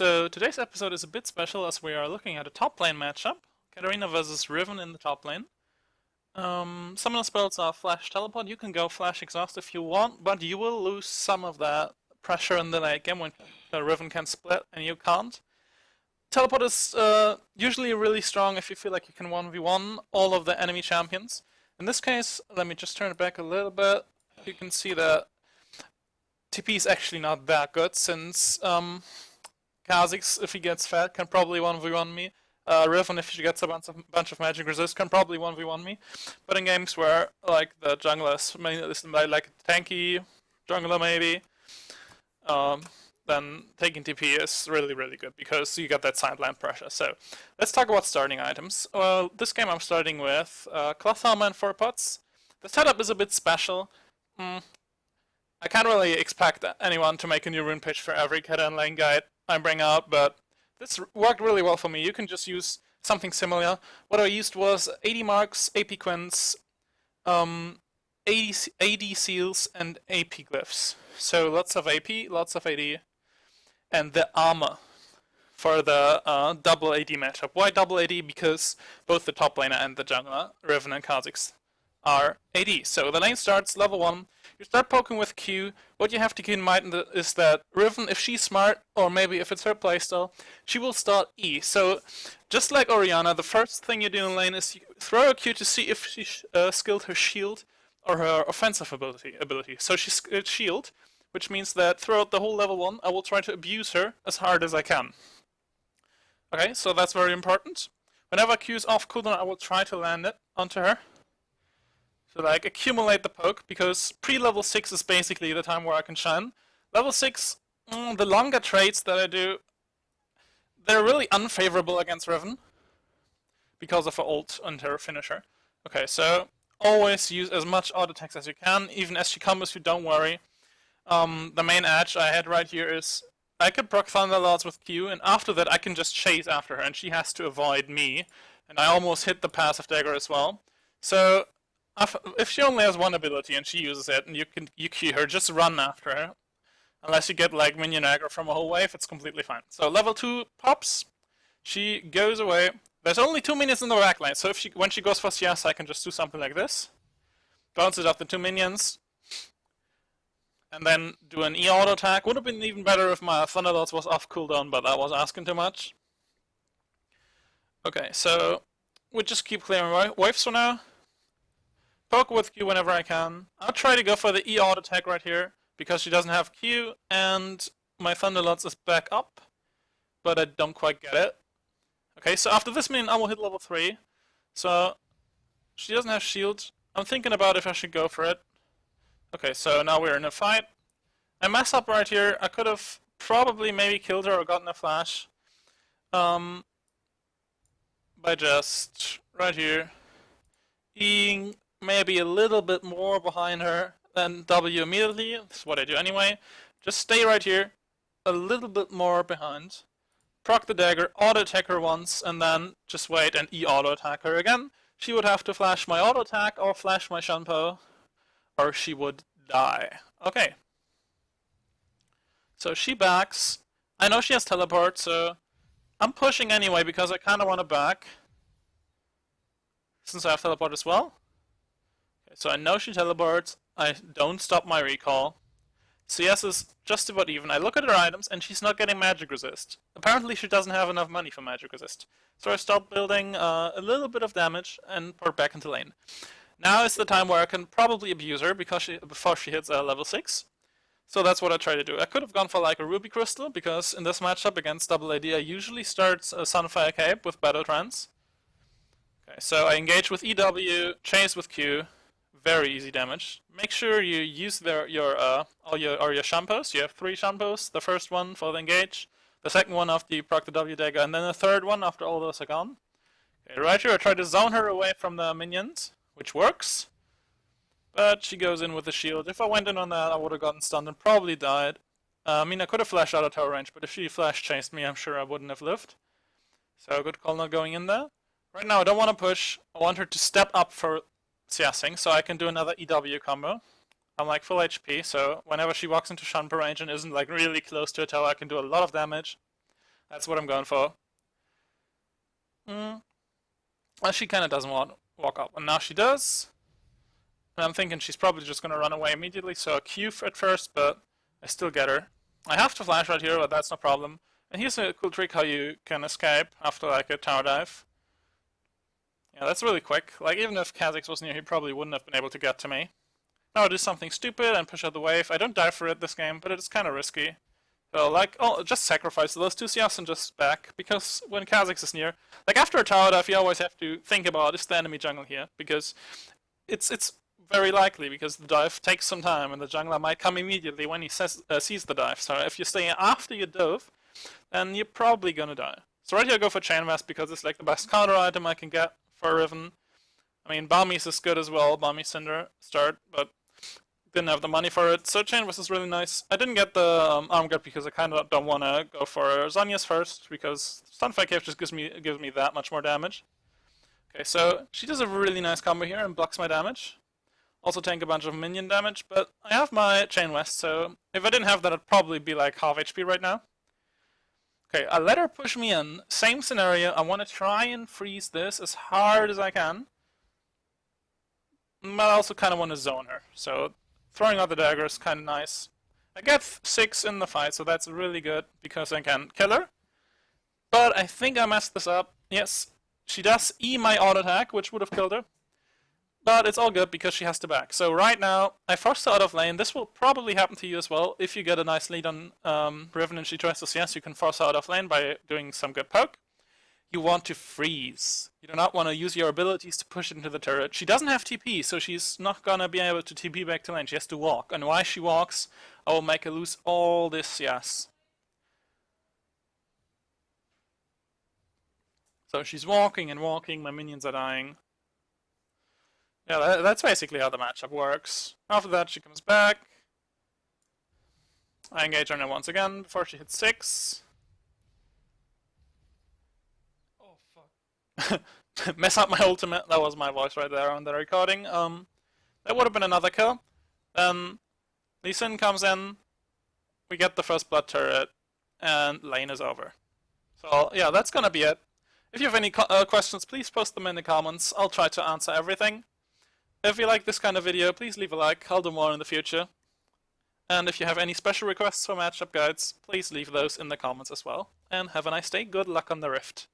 So today's episode is a bit special as we are looking at a top lane matchup. Katarina versus Riven in the top lane. Some of the spells are Flash Teleport. You can go Flash Exhaust if you want, but you will lose some of that pressure in the late game when Riven can split and you can't. Teleport is usually really strong if you feel like you can 1v1 all of the enemy champions. In this case, let me just turn it back a little bit. You can see that TP is actually not that good since Kha'Zix, if he gets fed, can probably 1v1 me. Riven, if she gets a bunch of magic resist, can probably 1v1 me. But in games where like the jungler is mainly like a tanky jungler maybe, then taking TP is really good because you get that sideline pressure. So let's talk about starting items. Well, this game I'm starting with cloth armor and 4 pots. The setup is a bit special. I can't really expect anyone to make a new rune page for every Kata and lane guide I bring out, but this worked really well for me. You can just use something similar. What I used was 80 marks, AP quints, 80 seals, and AP glyphs. So lots of AP, lots of AD, and the armor for the double AD matchup. Why double AD? Because both the top laner and the jungler, Riven and Kha'Zix, are AD. So the lane starts level 1. You start poking with Q. What you have to keep in mind is that Riven, if she's smart, or maybe if it's her playstyle, she will start E. So just like Orianna, the first thing you do in lane is you throw a Q to see if she skilled her shield or her offensive ability. So she skilled shield, which means that throughout the whole level 1, I will try to abuse her as hard as I can. Okay, so that's very important. Whenever Q is off cooldown, I will try to land it onto her. So like accumulate the poke, because pre-level 6 is basically the time where I can shine. Level 6, the longer trades that I do, they're really unfavorable against Riven because of her ult and her finisher. Okay, so always use as much auto attacks as you can, even as she combos you, don't worry. The main edge I had right here is I could proc Thunderlords with Q, and after that I can just chase after her, and she has to avoid me. And I almost hit the passive dagger as well. So if she only has one ability and she uses it, and you Q her, just run after her. Unless you get like minion aggro from a whole wave, it's completely fine. So level 2 pops, she goes away. There's only 2 minions in the backline, so if when she goes for CS, I can just do something like this. Bounce it off the 2 minions. And then do an E-auto attack. Would have been even better if my Thunderlords was off cooldown, but that was asking too much. Okay, so we just keep clearing waves for now. Poke with Q whenever I can. I'll try to go for the E-auto attack right here, because she doesn't have Q, and my Thunderlords is back up, but I don't quite get it. Okay, so after this minion I will hit level 3. So she doesn't have shield. I'm thinking about if I should go for it. Okay, so now we're in a fight. I mess up right here. I could have probably maybe killed her or gotten a flash. By just right here being maybe a little bit more behind her than W immediately. That's what I do anyway. Just stay right here, a little bit more behind. Proc the dagger, auto attack her once, and then just wait and E-auto attack her again. She would have to flash my auto attack or flash my Shanpo, or she would die. Okay. So she backs. I know she has teleport, so I'm pushing anyway because I kind of want to back, since I have teleport as well. Okay, so I know she teleports. I don't stop my recall. CS is just about even. I look at her items and she's not getting magic resist. Apparently she doesn't have enough money for magic resist. So I stop building a little bit of damage and port back into lane. Now is the time where I can probably abuse her because before she hits level 6. So that's what I try to do. I could have gone for like a ruby crystal, because in this matchup against double AD I usually start Sunfire Cape with Battle Trance. Okay, so I engage with EW, chase with Q, very easy damage. Make sure you use all your shampoos. You have 3 shampoos. The first one for the engage, the second one after you proc the W dagger, and then the third one after all those are gone. Okay, right here I try to zone her away from the minions, which works. But she goes in with the shield. If I went in on that, I would have gotten stunned and probably died. I mean, I could have flashed out of tower range, but if she flash chased me, I'm sure I wouldn't have lived. So good call not going in there. Right now I don't want to push. I want her to step up for CSing, so I can do another EW combo. I'm like full HP, so whenever she walks into Shanpo range and isn't like really close to a tower, I can do a lot of damage. That's what I'm going for. Well, she kind of doesn't want to walk up, and now she does. And I'm thinking she's probably just going to run away immediately, so a Q at first, but I still get her. I have to flash right here, but that's no problem. And here's a cool trick how you can escape after like a tower dive. Yeah, that's really quick. Like, even if Kha'Zix was near, he probably wouldn't have been able to get to me. Now I do something stupid and push out the wave. I don't die for it this game, but it's kind of risky. So, like, oh, just sacrifice those 2 CS and just back, because when Kha'Zix is near, like, after a tower dive, you always have to think about, is the enemy jungle here? Because it's very likely, because the dive takes some time, and the jungler might come immediately when he sees the dive. So if you stay after you dove, then you're probably gonna die. So right here I go for Chain Vest, because it's like the best counter item I can get for Riven. I mean, Balmies is good as well, Balmy Cinder start, but didn't have the money for it, so Chain Vest is really nice. I didn't get the arm guard because I kind of don't want to go for Zhonya's first, because Stunfight Cave just gives me that much more damage. Okay, so she does a really nice combo here and blocks my damage. Also tank a bunch of minion damage, but I have my Chain Vest, so if I didn't have that, I'd probably be like half HP right now. Okay, I let her push me in. Same scenario, I want to try and freeze this as hard as I can. But I also kind of want to zone her, so throwing out the dagger is kind of nice. I get 6 in the fight, so that's really good, because I can kill her. But I think I messed this up. Yes, she does E my auto attack, which would have killed her. But it's all good, because she has to back. So right now, I forced her out of lane. This will probably happen to you as well. If you get a nice lead on Riven and she tries to CS, you can force her out of lane by doing some good poke. You want to freeze. You do not want to use your abilities to push into the turret. She doesn't have TP, so she's not gonna be able to TP back to lane. She has to walk. And while she walks, I will make her lose all this CS. So she's walking and walking, my minions are dying. Yeah, that's basically how the matchup works. After that, she comes back. I engage her once again before she hits 6. Mess up my ultimate. That was my voice right there on the recording. That would have been another kill. Then Lee Sin comes in, we get the first blood turret, and lane is over. So yeah, that's gonna be it. If you have any questions, please post them in the comments. I'll try to answer everything. If you like this kind of video, please leave a like. I'll do more in the future. And if you have any special requests for matchup guides, please leave those in the comments as well. And have a nice day. Good luck on the Rift.